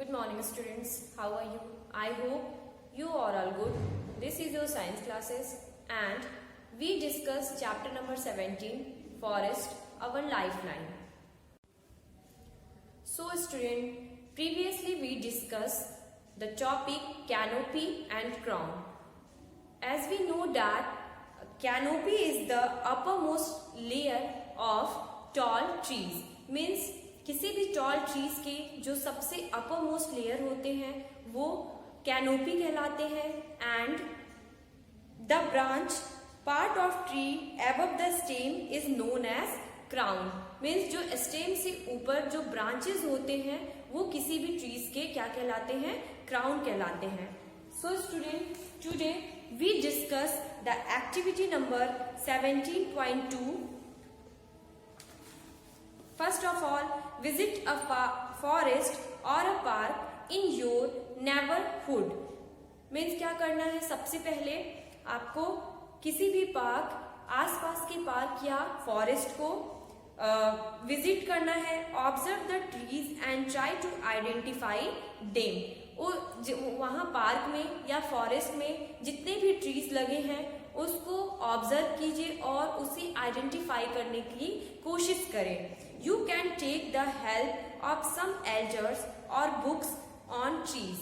Good morning students, how are you? I hope you are all good. This is your science classes and we discuss chapter number 17, Forest, our lifeline. So student, previously we discussed the topic canopy and crown. As we know that canopy is the uppermost layer of tall trees. Means किसी भी tall trees के जो सबसे upper most layer होते हैं वो canopy कहलाते हैं and the branch part of tree above the stem is known as crown. Means जो स्टेम से ऊपर जो ब्रांचेस होते हैं वो किसी भी ट्रीज के क्या कहलाते हैं, क्राउन कहलाते हैं. So student, today we discuss the activity number 17.2. First of all, visit a forest or a park in your neighborhood. Means क्या करना है, सबसे पहले आपको किसी भी पार्क, आसपास के पार्क या फॉरेस्ट को विजिट करना है. Observe the trees and try to identify them. वहाँ पार्क में या फॉरेस्ट में जितने भी ट्रीज लगे हैं उसको ऑब्जर्व कीजिए और उसे आइडेंटिफाई करने की कोशिश करें. You can take the help of some elders or books on trees.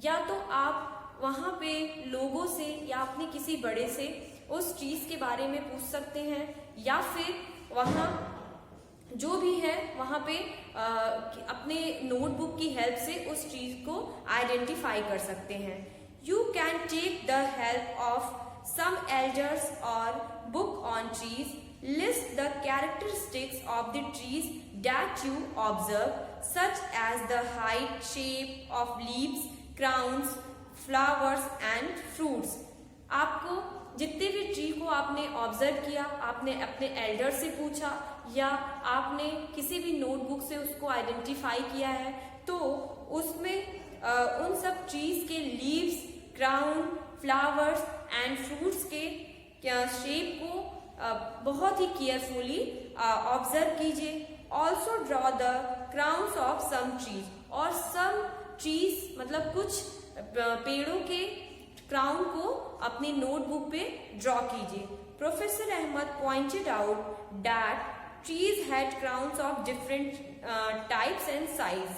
या तो आप वहाँ पे लोगों से या अपने किसी बड़े से उस ट्रीज के बारे में पूछ सकते हैं या फिर वहाँ जो भी है वहाँ पे अपने नोटबुक की हेल्प से उस ट्रीज को आइडेंटिफाई कर सकते हैं. You can take the help of some elders or book on trees. List the characteristics of the trees that you observe, such as the height, shape of leaves, crowns, flowers and fruits. आपको जितने भी tree को आपने observe किया, आपने अपने Elder से पूछा या आपने किसी भी नोटबुक से उसको आइडेंटिफाई किया है तो उसमें उन सब ट्रीज के leaves, crown, flowers and fruits के शेप को बहुत ही केयरफुली ऑब्जर्व कीजिए. Also draw the crowns of some trees. और सम ट्रीज मतलब कुछ पेड़ों के क्राउन को अपनी नोटबुक पे ड्रॉ कीजिए. Professor Ahmad pointed out that trees had crowns of different types and size.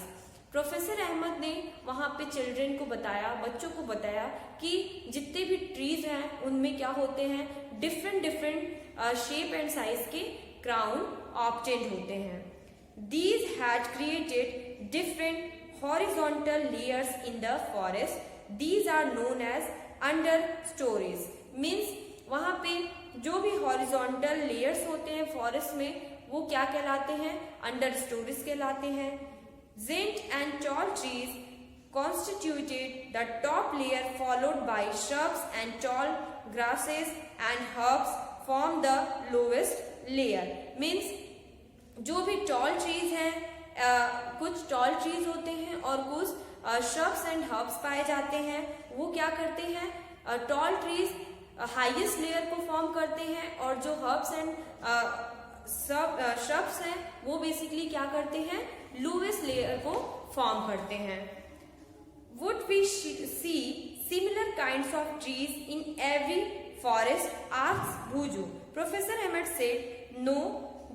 Professor Ahmad ने वहाँ पे चिल्ड्रन को बताया, बच्चों को बताया कि जितने भी ट्रीज हैं उनमें क्या होते हैं, डिफरेंट शेप एंड साइज के क्राउन ऑब्टेन्ड होते हैं. These had created different horizontal layers in the forest. These are known as understories. Means वहाँ पे जो भी हॉरिजॉन्टल लेयर्स होते हैं फॉरेस्ट में वो क्या कहलाते हैं, अंडर स्टोरीज कहलाते हैं. Giant and tall trees constituted the top layer, followed by shrubs and tall grasses and herbs form the lowest layer. Means जो भी tall trees हैं, कुछ tall trees होते हैं और कुछ shrubs and herbs पाए जाते हैं. वो क्या करते हैं, tall trees हाईएस्ट लेयर को फॉर्म करते हैं और जो herbs and shrubs हैं वो बेसिकली क्या करते हैं, लोवेस्ट लेयर को फॉर्म करते हैं. Would we see similar kinds of trees in every forest, asked Bhuju. Professor Ahmed said no,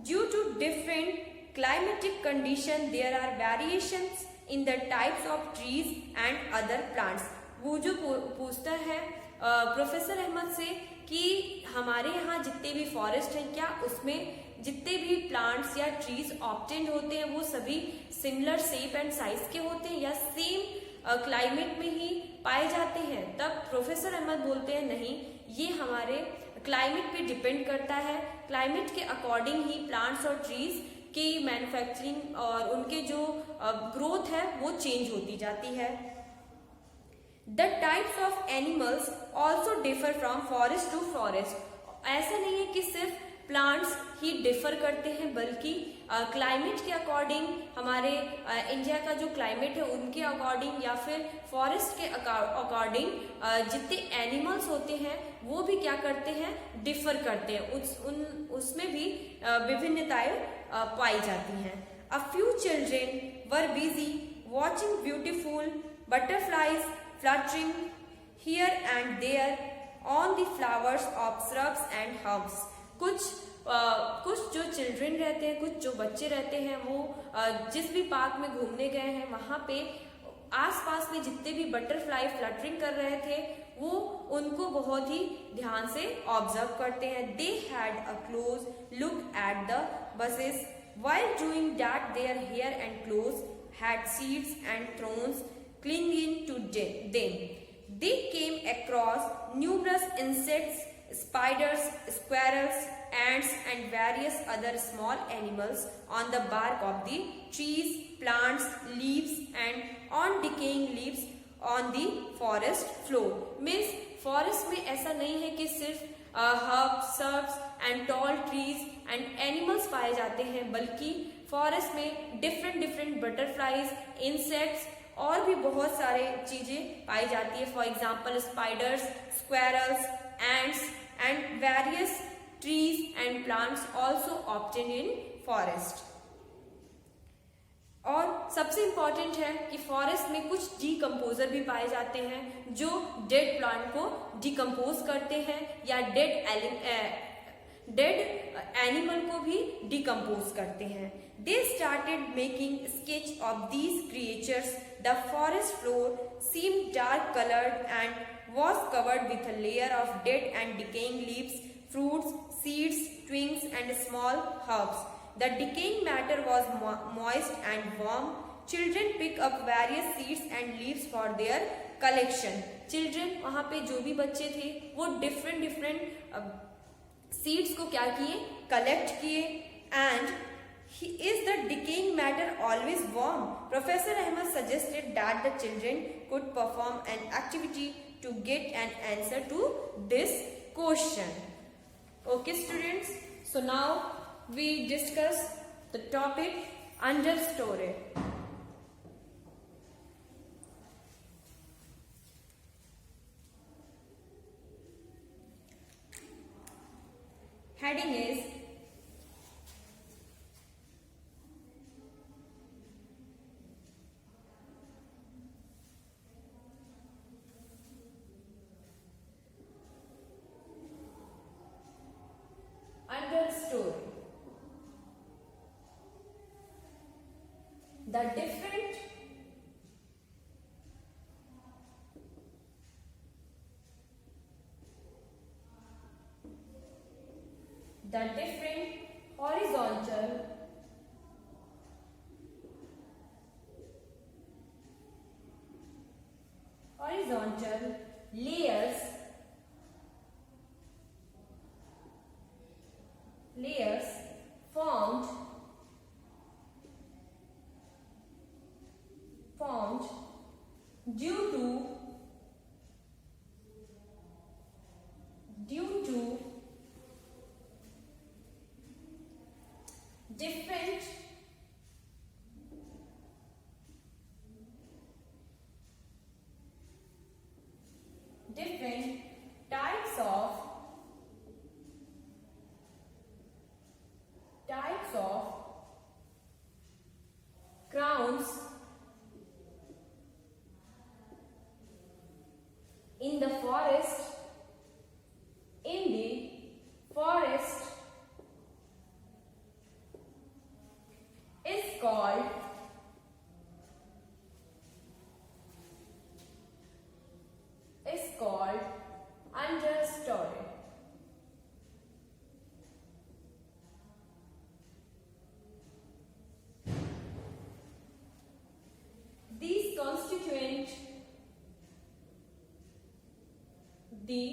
due to different climatic condition there are variations in the types of trees and other plants. Bhuju पूछता है professor Ahmad से कि हमारे यहाँ जितने भी forest हैं क्या उसमें जितने भी प्लांट्स या ट्रीज ऑब्टेन्ड होते हैं वो सभी सिमिलर शेप एंड साइज के होते हैं या सेम क्लाइमेट में ही पाए जाते हैं. तब प्रोफेसर अहमद बोलते हैं नहीं, ये हमारे क्लाइमेट पे डिपेंड करता है. क्लाइमेट के अकॉर्डिंग ही प्लांट्स और ट्रीज की मैन्युफैक्चरिंग और उनके जो ग्रोथ है वो चेंज होती जाती है. The types of animals also differ from forest to forest. ऐसा नहीं है कि सिर्फ प्लांट्स ही डिफर करते हैं बल्कि क्लाइमेट के अकॉर्डिंग, हमारे इंडिया का जो क्लाइमेट है उनके अकॉर्डिंग या फिर फॉरेस्ट के अकॉर्डिंग जितने एनिमल्स होते हैं वो भी क्या करते हैं, डिफर करते हैं. उसमें भी विभिन्नताएं पाई जाती हैं. A few children were busy watching beautiful butterflies fluttering here and there on the flowers of shrubs and herbs. कुछ जो चिल्ड्रन रहते हैं, कुछ जो बच्चे रहते हैं, वो जिस भी पार्क में घूमने गए हैं वहां पे आसपास में जितने भी बटरफ्लाई फ्लटरिंग कर रहे थे वो उनको बहुत ही ध्यान से ऑब्जर्व करते हैं. They had a close look at the buses while doing that their hair and clothes had seeds and thorns clinging to them. They came across numerous insects, spiders, squirrels, ants and various other small animals on the bark of the trees, plants, leaves and on decaying leaves on the forest floor. Means forest में ऐसा नहीं है कि सिर्फ herbs, shrubs and tall trees and animals पाए जाते हैं, बल्कि फॉरेस्ट में डिफरेंट बटरफ्लाईज, इंसेक्ट्स और भी बहुत सारे चीजें पाई जाती है. For example spiders, squirrels, ends and various trees and plants also obtain in forest. और सबसे इंपॉर्टेंट है कि फॉरेस्ट में कुछ डीकम्पोजर भी पाए जाते हैं जो डेड प्लांट को डिकम्पोज करते हैं या डेड एनिमल को भी डिकम्पोज करते हैं. They started making sketch of these creatures. The forest floor seemed dark coloured and was covered with a layer of dead and decaying leaves, fruits, seeds, twigs and small herbs. The decaying matter was moist and warm. Children pick up various seeds and leaves for their collection. Children वहाँ पे जो भी बच्चे थे वो different seeds को क्या किए, कलेक्ट किए. And is the decaying matter always warm? Professor Ahmed suggested that the children could perform an activity to get an answer to this question. Okay students, so now we discuss the topic understory. Heading is understory. The different horizontal layers formed due to different types of crowns in the forest is called understory. These constituent the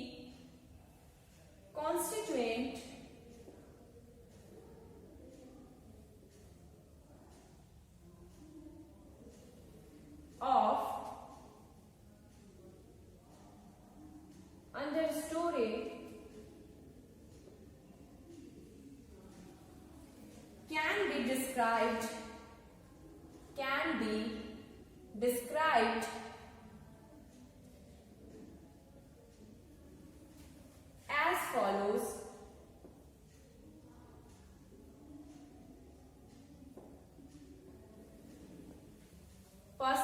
constituent of understory can be described as follows. First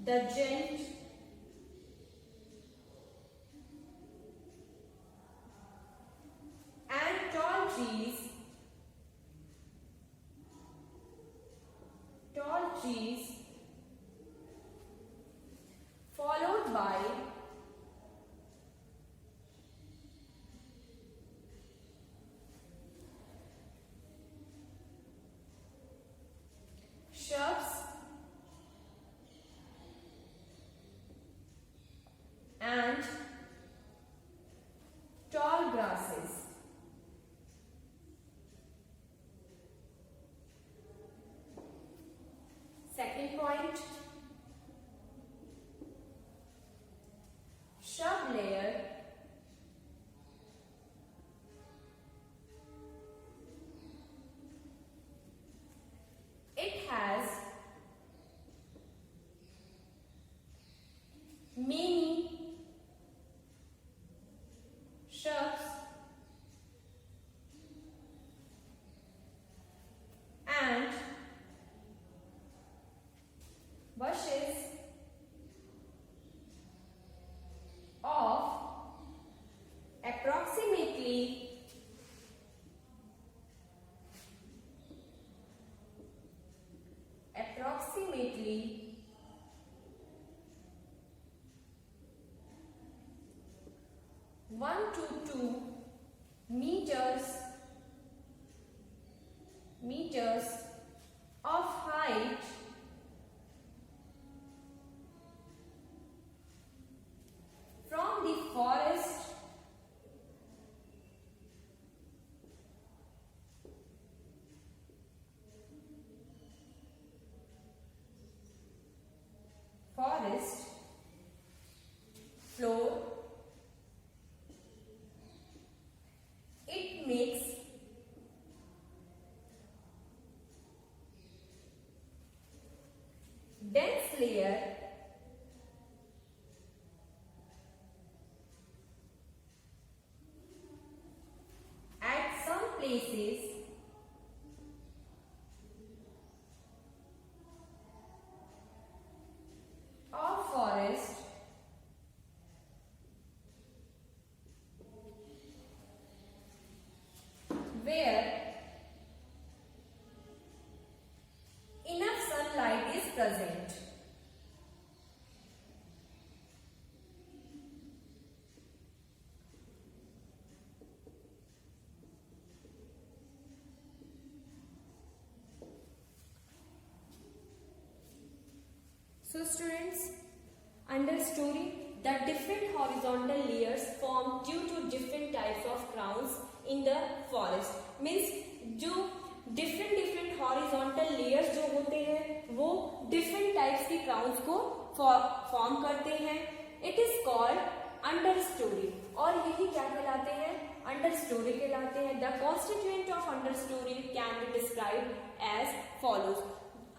the giant and tall trees followed by shrubs and tall grasses. Second point, shrub layer it has many shrubs and bushes of approximately 1 to 2 meters of height from the forest floor. It makes dense layer at some places of forest where enough sunlight is present. So students, understory the different horizontal layers form due to different types of crowns in the forest. Means जो different horizontal layers जो होते हैं वो different types की crowns को form करते हैं. It is called understory और यही क्या कहलाते हैं? Understory कहलाते हैं. The constituent of understory can be described as follows.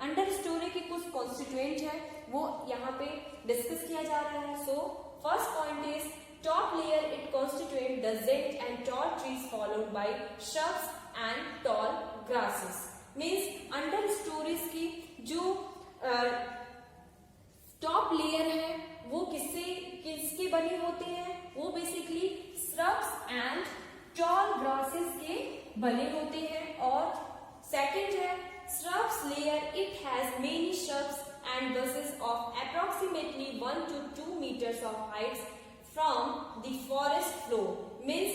अंडरस्टोरी की कुछ कॉन्स्टिट्यूएंट है वो यहाँ पे डिस्कस किया जा रहा है. So first point is top layer it constituent the giant and tall trees followed by shrubs and tall grasses. Means understories की जो टॉप लेयर है वो किसके बने होते हैं? वो basically shrubs and tall grasses के बने होते हैं. और सेकंड है shrubs layer, it has many shrubs and bushes of approximately 1 to 2 meters of height from the forest floor. Means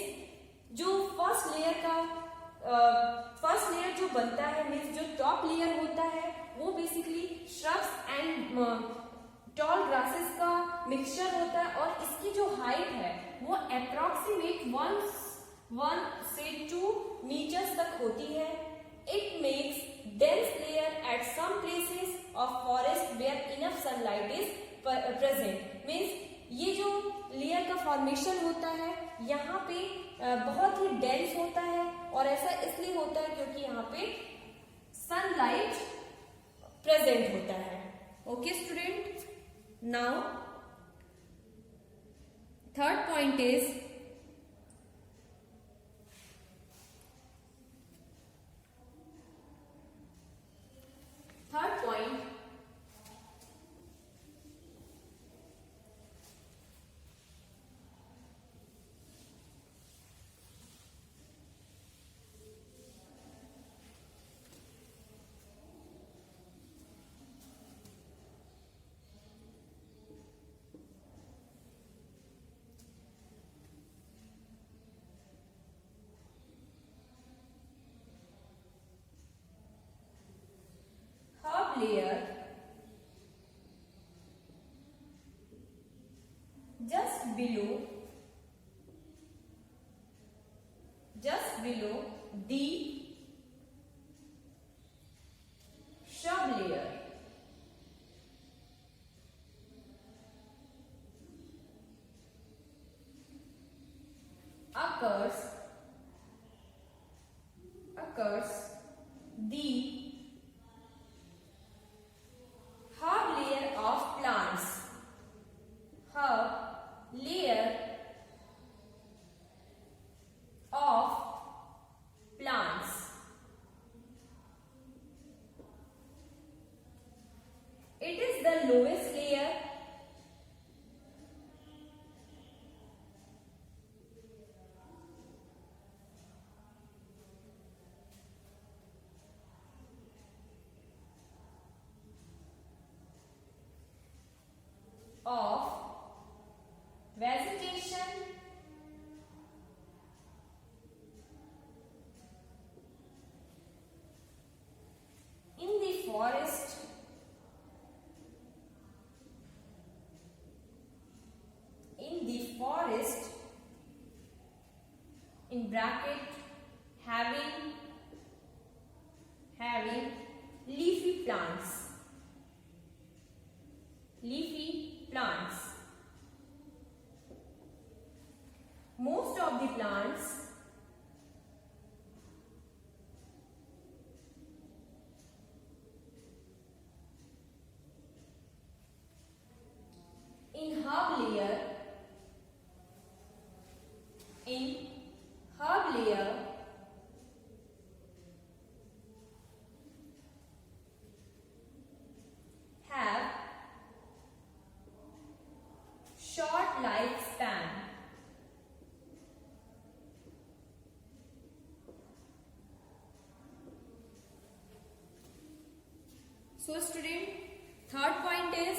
जो first layer जो बनता है means जो top layer होता है वो basically shrubs and tall grasses का mixture होता है और इसकी जो height है वो approximate 1 से 2 meters तक होती है. It makes dense layer at some places of forest where enough sunlight is present. Means ये जो लेयर का फॉर्मेशन होता है यहाँ पे बहुत ही डेंस होता है और ऐसा इसलिए होता है क्योंकि यहाँ पे सनलाइट प्रेजेंट होता है. Okay student, now third point is below the shrub layer occurs the herb layer of plants. Herb layer of plants. It is the lowest layer of vegetation in the forest in bracket having leafy plants. Most of the plants in herb layer have short lifespan. So student, third point is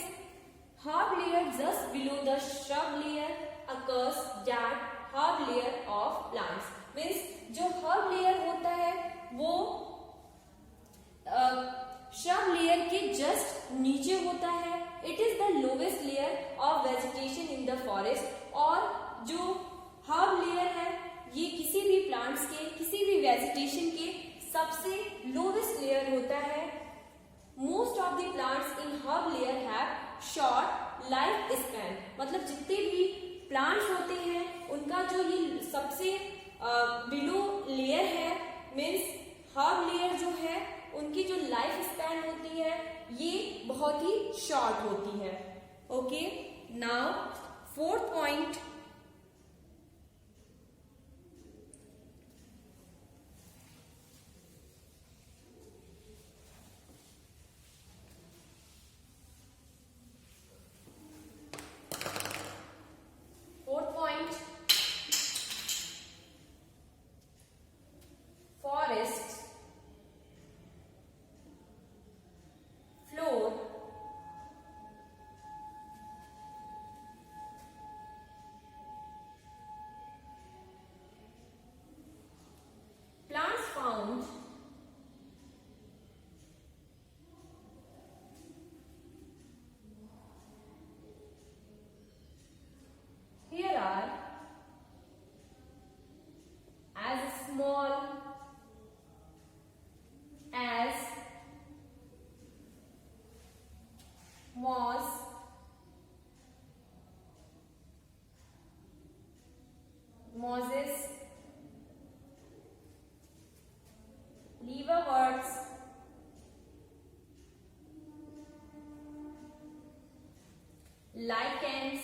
herb layer just below the shrub layer occurs that herb layer of plants. Means जो herb layer होता है वो shrub layer के just नीचे होता है. It is the lowest layer of vegetation in the forest. और जो herb layer है ये किसी भी plants के किसी भी vegetation के सबसे lowest layer होता है. Most of the plants in herb layer have short life span. मतलब जितने भी plants होते हैं उनका जो ये सबसे below layer है means herb layer जो है उनकी जो लाइफ स्पैन होती है ये बहुत ही शॉर्ट होती है. Okay, now fourth point, forest floor plants found here are as small as moss, mosses, liverworts, lichens.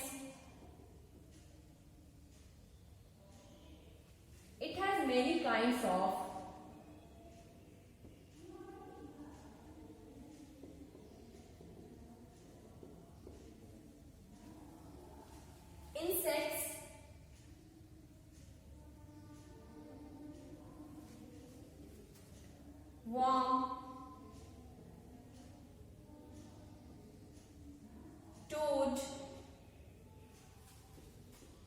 It has many kinds of insects, worm, toad,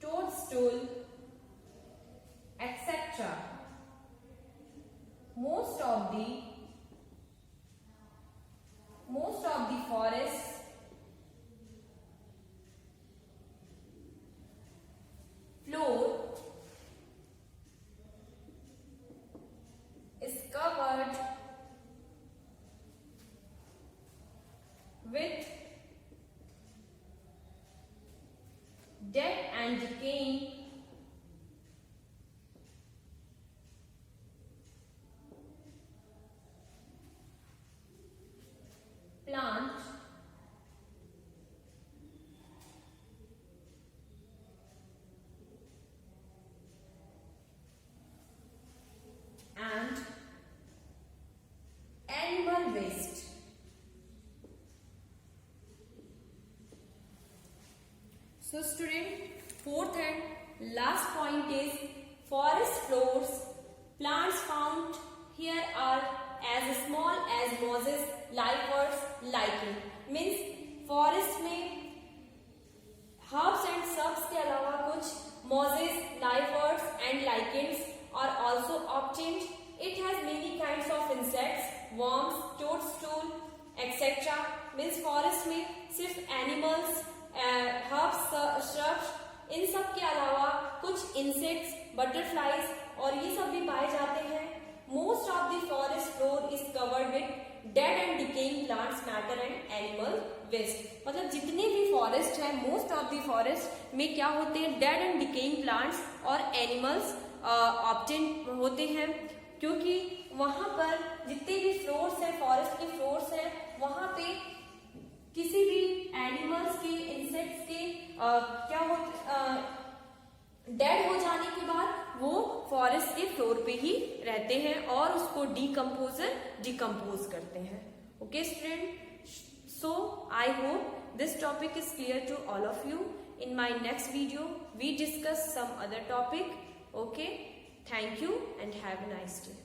toadstool, etc. Most of the forests and decaying plant and animal waste. So student, fourth and last point is forest floors. Plants found here are as small as mosses, lichens, lichen. Means forest में herbs and shrubs के अलावा कुछ mosses, lichens and lichens are also obtained. It has many kinds of insects, worms, toadstool, etc. Means forest में सिर्फ animals, herbs, shrubs, इन सब के अलावा कुछ insects, butterflies और ये सब भी पाए जाते हैं. Most of the forest floor is covered with dead and decaying plants, matter and animal waste. मतलब जितने भी फॉरेस्ट है, मोस्ट ऑफ द फॉरेस्ट में क्या होते हैं, डेड एंड डिकेइंग प्लांट्स और एनिमल्स ऑब्टेन होते हैं, क्योंकि वहां पर जितने भी फ्लोर्स हैं, फॉरेस्ट के फ्लोर्स हैं, वहां पे किसी भी एनिमल्स के, इंसेक्ट्स के क्या होते डेड हो जाने के बाद वो फॉरेस्ट के फ्लोर पे ही रहते हैं और उसको डिकम्पोज करते हैं. Okay student, so I hope this topic is clear to all of you. In my next video we discuss some other topic. Okay, thank you and have a nice day.